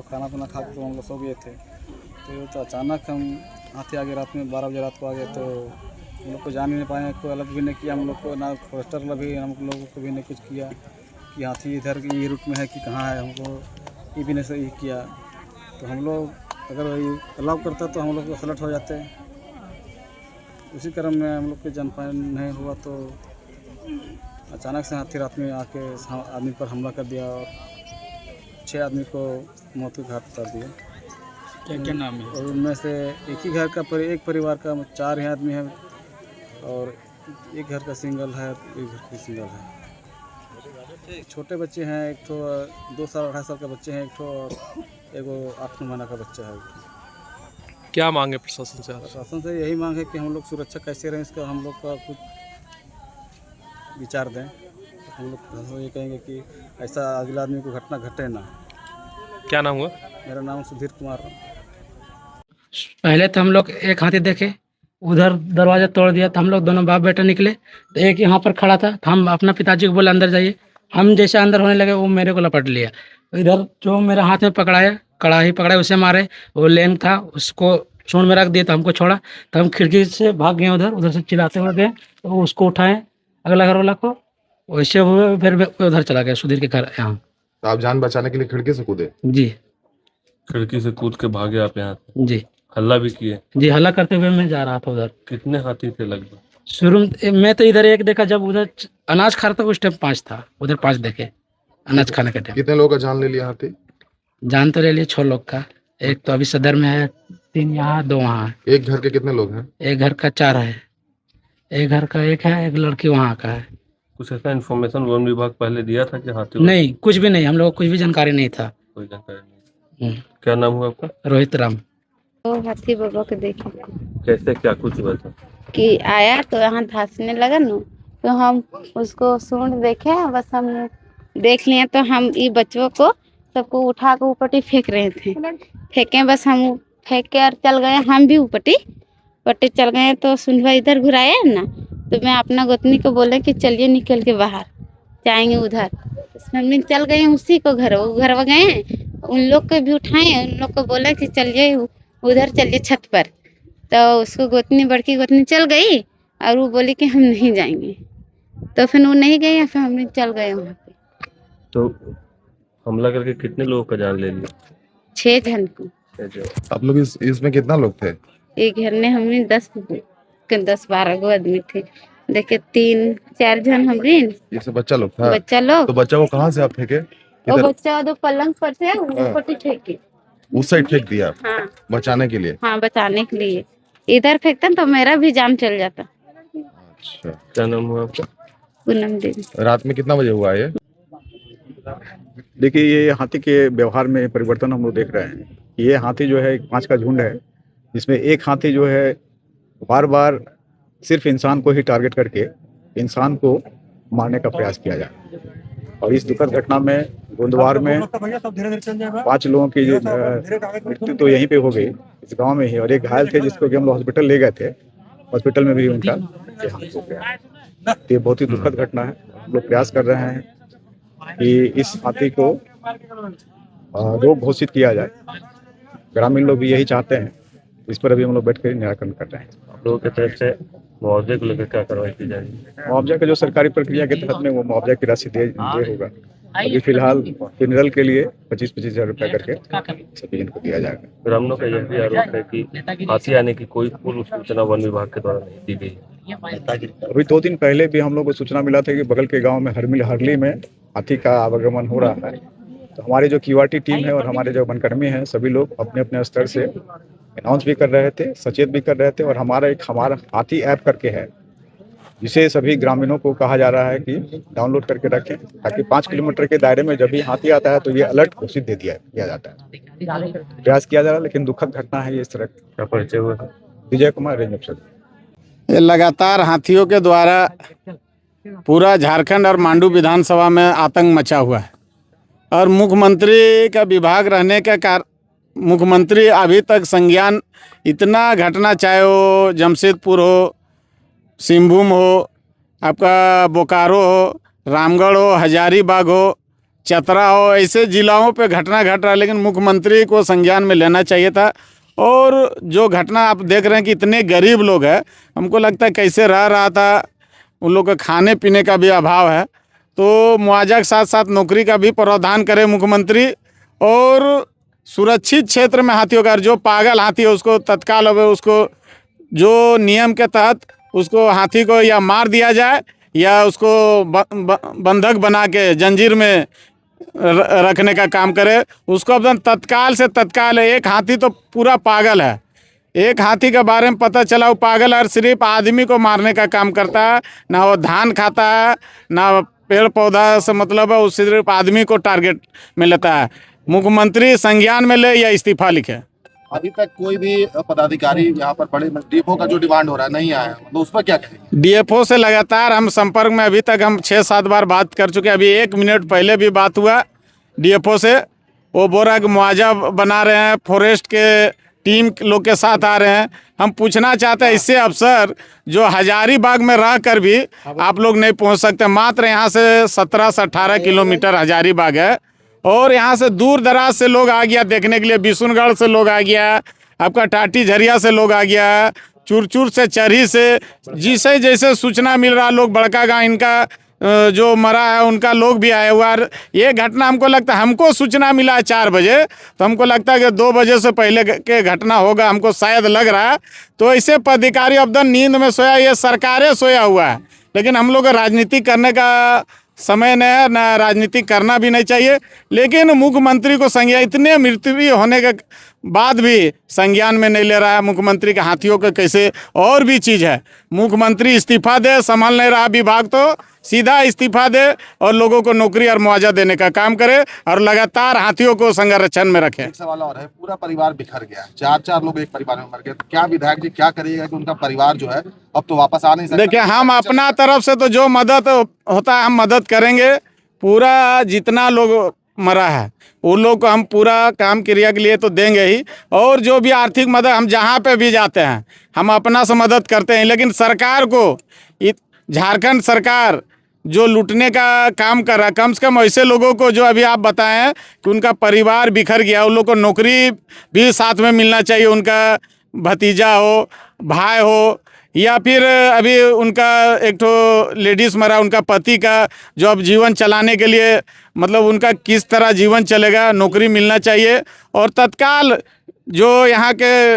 लोग खाना पीना खा के तो हम लोग सो गए थे। तो ये तो अचानक हम हाथी आ गए रात में 12 बजे रात को आ गए। तो हम लोग को जान ही नहीं पाए, कोई अलग भी नहीं किया हम लोग को, ना फॉरेस्टर वाला भी हम लोगों को भी नहीं कुछ किया कि हाथी इधर ये रूट में है कि कहाँ है, हमको ये भी नहीं सही किया। तो हम लोग अगर ये अलाउ करता तो हम लोग को अलर्ट हो जाते। उसी क्रम में हम लोग के जान पाए नहीं हुआ तो अचानक से हाथी रात में आके आदमी पर हमला कर दिया और 6 आदमी को मौत के घाट उतार दिया। क्या क्या नाम है? और उनमें से एक ही घर का एक परिवार का 4 ही आदमी है और एक घर का सिंगल है, एक घर की सिंगल है। छोटे बच्चे हैं, एक तो 2 साल 2.5 साल का बच्चे हैं, एक तो और एगो 8 महीना का बच्चा है। क्या मांगे प्रशासन से? प्रशासन से यही मांग है कि हम लोग सुरक्षा कैसे रहें, इसका हम लोग का कुछ विचार दें। हम लोग ये कहेंगे कि ऐसा अगला आदमी को घटना घटे ना। क्या नाम हुआ? मेरा नाम सुधीर कुमार। पहले तो हम लोग एक हाथी देखे, उधर दरवाजा तोड़ दिया तो हम लोग दोनों बाप बेटा निकले तो एक यहाँ पर खड़ा था तो हम अपना पिताजी को बोले अंदर जाइए। हम जैसे अंदर होने लगे वो मेरे को लपट लिया। इधर जो मेरे हाथ में पकड़ाया, कड़ाही पकड़ाई, उसे मारे। वो लेन था उसको सूंड में रख दिया तो हमको छोड़ा तो हम खिड़की से भाग गए, उधर से चिल्लाते हुए गए तो उसको उठाए अगला घर वाला को, वैसे हुए फिर उधर चला गया सुधीर के घर यहाँ। तो आप जान बचाने के लिए खिड़की से कूदे? जी खिड़की से कूद के भागे आप यहाँ से? जी हल्ला भी किए? जी, हल्ला करते हुए मैं जा रहा था उधर। कितने हाथी थे लगभग? शुरू में तो इधर एक देखा, जब उधर अनाज खा रहा था उस टाइम 5 था, उधर 5 देखे अनाज खाने के टाइम। कितने लोगों का जान ले लिया हाथी? जान तो ले लिए 6 लोग का, एक तो अभी सदर में है, 3 यहाँ 2 वहाँ। एक घर के कितने लोग हैं? एक घर का 4 है, एक घर का 1 है, एक लड़की वहाँ का है। कुछ ऐसा इन्फॉर्मेशन वन विभाग पहले दिया था कि हाथी? नहीं, कुछ भी नहीं, हम लोग को कुछ भी जानकारी नहीं था। कोई जानकारी नहीं। हम्म, क्या नाम हुआ आपका? रोहित राम। तो हाथी बाबा को देखे कैसे क्या कुछ हुआ था? कि आया तो यहाँ धंसने लगा ना, तो हम उसको सूंड देखे, बस हम देख लिए तो हम ये बच्चों को सबको उठा के ऊपटी फेंक रहे थे। फेंके, बस हम फेंक के और चल गए, हम भी ऊपटी चल गए। तो सुनवा इधर घुराया ना, तो मैं अपना गोतनी को बोले कि चलिए निकल के बाहर जाएंगे उधर। हम चल गए उसी को घर गए, उन लोग को भी उठाए, उन लोग को बोला कि चलिए उधर चलिए छत पर। तो उसको गोतनी, बड़की गोतनी चल गई और वो बोली कि हम नहीं जाएंगे, तो फिर वो नहीं गए, फिर हम चल गए वहाँ पे। तो हमला करके कितने लोगों का जान ले लिया? 6 जन को। आप लोग इसमें कितना लोग थे? एक घर में हमने 10-12 गो आदमी थे। देखे 3-4 जन हमने, ये सब बच्चा लोग था? बच्चा लोग। तो बच्चा को कहाँ से आप फेंके? वो बच्चा दो पलंग पर से ऊपर फेंके, उस साइड फेंक दिया? हाँ बचाने के लिए? हाँ, बचाने के लिए। इधर फेंकता तो मेरा भी जान चल जाता। अच्छा, क्या नाम हुआ आपका? पूनम देवी। रात में कितना बजे हुआ ये? देखिए, ये हाथी के व्यवहार में परिवर्तन हम लोग देख रहे हैं। ये हाथी जो है 5 का झुंड है, जिसमें एक हाथी जो है बार बार सिर्फ इंसान को ही टारगेट करके इंसान को मारने का प्रयास किया जाए। और इस दुखद घटना में गोंदवार में 5 लोगों की मृत्यु तो यहीं पे हो गई, इस गांव में ही, और एक घायल थे जिसको कि हम लोग हॉस्पिटल ले गए थे। हॉस्पिटल में भी उनका देहांत हो गया। ये बहुत ही दुखद घटना है। हम लोग प्रयास कर रहे हैं कि इस हाथी को रोग घोषित किया जाए। ग्रामीण लोग भी यही चाहते हैं। इस पर अभी हम लोग बैठ कर निराकरण कर रहे हैं। आप लोगों की तरफ से मुआवजे को लेकर क्या कार्रवाई की जाएगी? मुआवजा का जो सरकारी प्रक्रिया के तहत में वो मुआवजा की राशि दे होगा। अभी फिलहाल फिनरल के लिए 25-25 हजार रुपया करके सभी जन को दिया जाएगा। ग्रामीणों का यह भी आरोप है कि हाथी आने की कोई पूर्व सूचना वन विभाग के द्वारा नहीं दी गई। अभी 2 दिन पहले भी हम लोग को सूचना मिला था कि बगल के गांव में हरली में हाथी का आवागमन हो रहा है। तो हमारी जो क्यूआरटी टीम है और हमारे जो वनकर्मी हैं, सभी लोग अपने अपने स्तर से अनाउंस भी कर रहे थे, सचेत भी कर रहे थे। और हमारा हाथी ऐप करके है, जिसे सभी ग्रामीणों को कहा जा रहा है कि डाउनलोड करके रखें, ताकि 5 किलोमीटर के दायरे में जब भी हाथी आता है तो ये अलर्ट घोषित दे किया जाता है। प्रयास किया जा रहा है, लेकिन दुखद घटना है ये इस तरह। क्या परिचय हुआ? विजय कुमार, रेंज अफसर। ये लगातार हाथियों के द्वारा पूरा झारखंड और मांडू विधानसभा में आतंक मचा हुआ है। और मुख्यमंत्री का विभाग रहने के कारण मुख्यमंत्री अभी तक संज्ञान इतना घटना, चाहे वो जमशेदपुर हो, सिंहभूम हो, आपका बोकारो हो, रामगढ़ हो, हजारीबाग हो, चतरा हो, ऐसे जिलाओं पे घटना घट रहा है, लेकिन मुख्यमंत्री को संज्ञान में लेना चाहिए था। और जो घटना आप देख रहे हैं कि इतने गरीब लोग हैं, हमको लगता है कैसे रह रहा था, उन लोग के खाने पीने का भी अभाव है, तो मुआवजा के साथ साथ नौकरी का भी प्रावधान करे मुख्यमंत्री। और सुरक्षित क्षेत्र में हाथियों का, जो पागल हाथी है उसको तत्काल उसको जो नियम के तहत उसको हाथी को या मार दिया जाए या उसको बंधक बना के जंजीर में रखने का काम करे। उसको अब तत्काल से तत्काल, एक हाथी तो पूरा पागल है, एक हाथी के बारे में पता चला वो पागल है, सिर्फ आदमी को मारने का काम करता है, ना वो धान खाता है ना पेड़ पौधा से मतलब है, वो सिर्फ आदमी को टारगेट में लेता है। मुख्यमंत्री संज्ञान में ले या इस्तीफा लिखे। अभी तक कोई भी पदाधिकारी यहाँ पर बड़े डीएफओ का जो डिमांड हो रहा है नहीं आया, तो उस पर क्या कहेंगे? डीएफओ से लगातार हम संपर्क में, अभी तक हम 6-7 बार बात कर चुके हैं। अभी 1 मिनट पहले भी बात हुआ डीएफओ से, वो बोल रहा है कि मुआवजा बना रहे हैं, फॉरेस्ट के टीम लोग के साथ आ रहे हैं। हम पूछना चाहते हैं इससे अफसर जो हजारीबाग में रह कर भी आप लोग नहीं पहुँच सकते, मात्र यहाँ से 17 से 18 किलोमीटर हजारीबाग है, और यहाँ से दूर दराज से लोग आ गया देखने के लिए, बिशुनगढ़ से लोग आ गया, आपका टाटी झरिया से लोग आ गया, चुरचुर से, चरही से, जिसे जैसे सूचना मिल रहा, लोग बड़का गाँव इनका जो मरा है उनका लोग भी आए हुआ। ये घटना हमको लगता है, हमको सूचना मिला है 4 बजे, तो हमको लगता है कि 2 बजे से पहले के घटना होगा, हमको शायद लग रहा है। तो ऐसे पदाधिकारी अब नींद में सोया, ये सरकारें सोया हुआ है, लेकिन हम लोग राजनीति करने का समय नहीं है, ना राजनीति करना भी नहीं चाहिए। लेकिन मुख्यमंत्री को संज्ञान, इतने मृत्यु होने के बाद भी संज्ञान में नहीं ले रहा है मुख्यमंत्री के हाथियों के कैसे। और भी चीज़ है, मुख्यमंत्री इस्तीफा दे, संभाल नहीं रहा विभाग तो सीधा इस्तीफा दे और लोगों को नौकरी और मुआवजा देने का काम करे और लगातार हाथियों को संरक्षण में रखे। एक सवाल और है, पूरा परिवार बिखर गया, 4-4 लोग एक परिवार में मर गए, तो क्या विधायक जी क्या करिएगा कि उनका परिवार जो है अब तो वापस आ नहीं सकता? देखिए, हम अपना तरफ से तो जो मदद होता है हम मदद करेंगे। पूरा जितना लोग मरा है उन लोग को हम पूरा काम क्रिया के लिए तो देंगे ही, और जो भी आर्थिक मदद हम जहाँ पे भी जाते हैं हम अपना से मदद करते हैं। लेकिन सरकार को, झारखंड सरकार जो लूटने का काम कर रहा है, कम से कम ऐसे लोगों को जो अभी आप बताएं कि उनका परिवार बिखर गया, उन लोगों को नौकरी भी साथ में मिलना चाहिए, उनका भतीजा हो, भाई हो, या फिर अभी उनका एक तो लेडीज़ मरा, उनका पति का जो अब जीवन चलाने के लिए मतलब उनका किस तरह जीवन चलेगा, नौकरी मिलना चाहिए। और तत्काल जो यहाँ के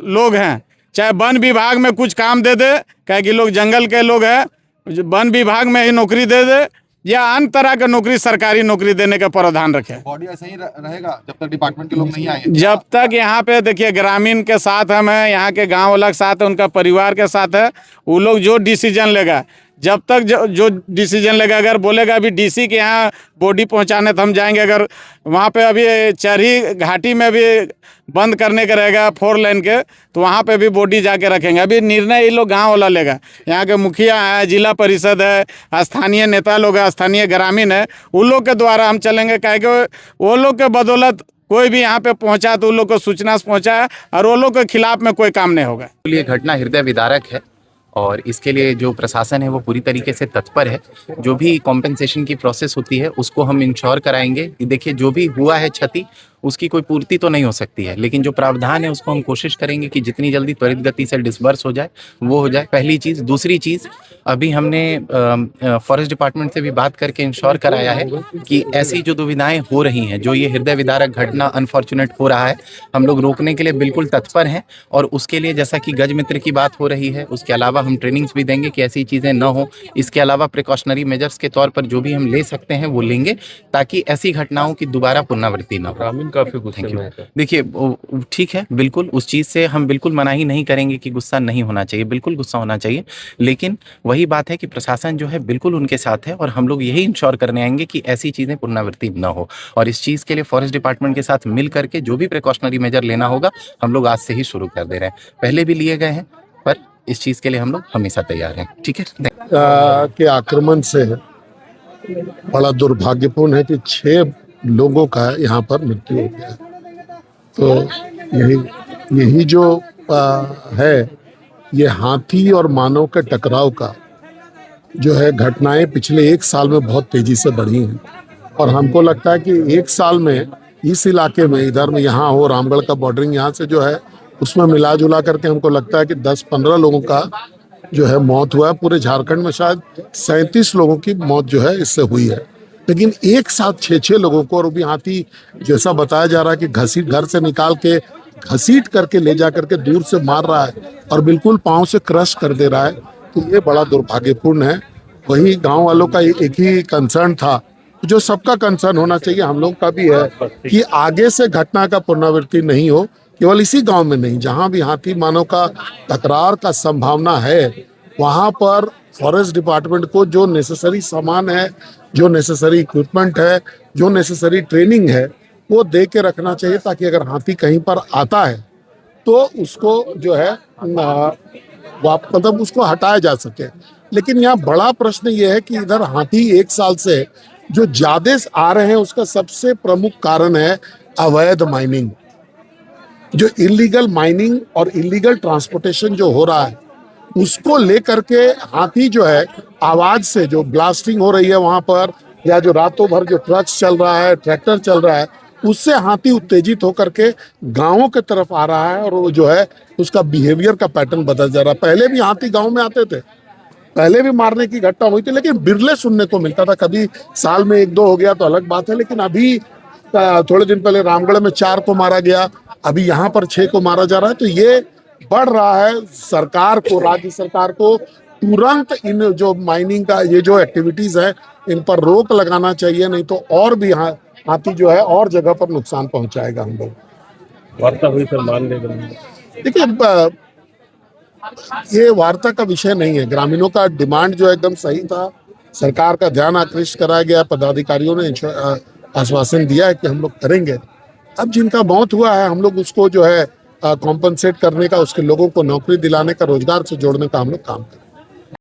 लोग हैं, चाहे वन विभाग में कुछ काम दे दे, क्या कि लोग जंगल के लोग हैं, वन विभाग में ही नौकरी दे दे, या अन्य तरह का नौकरी, सरकारी नौकरी देने का प्रावधान रखे। बॉडी ऐसे ही रहेगा जब तक डिपार्टमेंट के लोग नहीं आएंगे? जब तक यहाँ पे देखिए ग्रामीण के साथ हम हैं, यहाँ के गांव वाला के साथ है, उनका परिवार के साथ है, वो लोग जो डिसीजन लेगा, जब तक जो डिसीजन लेगा, अगर बोलेगा अभी डीसी के यहाँ बॉडी पहुँचाने तो हम जाएंगे। अगर वहाँ पे अभी चरही घाटी में भी बंद करने का रहेगा 4 लेन के, तो वहाँ पे भी बॉडी जाके रखेंगे। अभी निर्णय ये लोग गांव वाला लेगा, यहाँ के मुखिया है, जिला परिषद है, स्थानीय नेता लोग है, स्थानीय ग्रामीण है, उन लोग के द्वारा हम चलेंगे। क्या कि वो लोग के बदौलत कोई भी यहाँ पे पहुँचा तो उन लोग को सूचना पहुँचा, और वो लोग के खिलाफ में कोई काम नहीं होगा। ये घटना हृदय विदारक है और इसके लिए जो प्रशासन है वो पूरी तरीके से तत्पर है। जो भी कॉम्पेंसेशन की प्रोसेस होती है उसको हम इंश्योर कराएंगे। देखिए, जो भी हुआ है क्षति उसकी कोई पूर्ति तो नहीं हो सकती है, लेकिन जो प्रावधान है उसको हम कोशिश करेंगे कि जितनी जल्दी त्वरित गति से डिसबर्स हो जाए वो हो जाए, पहली चीज़। दूसरी चीज़, अभी हमने फॉरेस्ट डिपार्टमेंट से भी बात करके इंश्योर कराया है कि ऐसी जो दुविधाएं हो रही हैं, जो ये हृदय विदारक घटना अनफॉर्चुनेट हो रहा है, हम लोग रोकने के लिए बिल्कुल तत्पर हैं। और उसके लिए जैसा कि गज मित्र की बात हो रही है, उसके अलावा हम ट्रेनिंग्स भी देंगे कि ऐसी चीज़ें न हो। इसके अलावा प्रिकॉशनरी मेजर्स के तौर पर जो भी हम ले सकते हैं वो लेंगे, ताकि ऐसी घटनाओं की दोबारा पुनरावृत्ति न हो। काफी गुस्से में है। देखिए, ठीक है, बिल्कुल उस चीज़ से हम बिल्कुल मनाही नहीं करेंगे कि गुस्सा नहीं होना चाहिए, बिल्कुल गुस्सा होना चाहिए। लेकिन वही बात है कि प्रशासन जो है बिल्कुल उनके साथ है, और हम लोग यही इंश्योर करने आएंगे कि ऐसी चीज़ें पुनरावृत्ति न हो। और इस चीज़ के लिए फॉरेस्ट डिपार्टमेंट के साथ मिल करके जो भी प्रिकॉशनरी मेजर लेना होगा हम लोग आज से ही शुरू कर दे रहे हैं। पहले भी लिए गए हैं, पर इस चीज़ के लिए हम लोग हमेशा तैयार हैं। ठीक है। के आक्रमण से बड़ा दुर्भाग्यपूर्ण है कि 6 लोगों का यहाँ पर मृत्यु हो गया। तो यही जो है, ये हाथी और मानव के टकराव का जो है घटनाएं पिछले 1 साल में बहुत तेजी से बढ़ी हैं। और हमको लगता है कि एक साल में इस इलाके में इधर में यहाँ हो रामगढ़ का बॉर्डरिंग यहाँ से जो है उसमें मिला जुला करके हमको लगता है कि 10-15 लोगों का जो है मौत हुआ है। पूरे झारखंड में शायद 37 लोगों की मौत जो है इससे हुई है, लेकिन एक साथ 6-6 लोगों को, और भी हाथी जैसा बताया जा रहा है कि घसीट घर से निकाल के घसीट करके ले जा करके दूर से मार रहा है और बिल्कुल पाँव से क्रश कर दे रहा है, तो ये बड़ा दुर्भाग्यपूर्ण है। वही गांव वालों का एक ही कंसर्न था, जो सबका कंसर्न होना चाहिए, हम लोग का भी है, कि आगे से घटना का पुनरावृत्ति नहीं हो। केवल इसी गांव में नहीं, जहां भी हाथी मानव का तकरार का संभावना है वहां पर फॉरेस्ट डिपार्टमेंट को जो नेसेसरी सामान है, जो नेसेसरी इक्विपमेंट है, जो नेसेसरी ट्रेनिंग है, वो दे के रखना चाहिए, ताकि अगर हाथी कहीं पर आता है तो उसको जो है मतलब उसको हटाया जा सके। लेकिन यहाँ बड़ा प्रश्न ये है कि इधर हाथी एक साल से जो ज्यादा आ रहे हैं उसका सबसे प्रमुख कारण है अवैध माइनिंग। जो इलीगल माइनिंग और इलीगल ट्रांसपोर्टेशन जो हो रहा है उसको लेकर के हाथी जो है आवाज से, जो ब्लास्टिंग हो रही है वहां पर, या जो रातों भर जो ट्रक्स चल रहा है, ट्रैक्टर चल रहा है, उससे हाथी उत्तेजित होकर के गांवों के तरफ आ रहा है और वो जो है उसका बिहेवियर का पैटर्न बदल जा रहा है। पहले भी हाथी गांव में आते थे, पहले भी मारने की घटना हुई थी, लेकिन बिरले सुनने को मिलता था। कभी साल में 1-2 हो गया तो अलग बात है, लेकिन अभी थोड़े दिन पहले रामगढ़ में 4 को मारा गया, अभी यहाँ पर 6 को मारा जा रहा है। तो ये बढ़ रहा है। सरकार को, राज्य सरकार को तुरंत इन जो माइनिंग का ये जो एक्टिविटीज है इन पर रोक लगाना चाहिए, नहीं तो और भी हाथी जो है और जगह पर नुकसान पहुंचाएगा हम लोग। वार्ता हुई सर, मान गए? देखिए, ये वार्ता का विषय नहीं है। ग्रामीणों का डिमांड जो एकदम सही था, सरकार का ध्यान आकृष्ट कराया गया, पदाधिकारियों ने आश्वासन दिया है कि हम लोग करेंगे। अब जिनका मौत हुआ है हम लोग उसको जो है कॉम्पनसेट करने का, उसके लोगों को नौकरी दिलाने का, रोजगार से जोड़ने का हम लोग काम करें।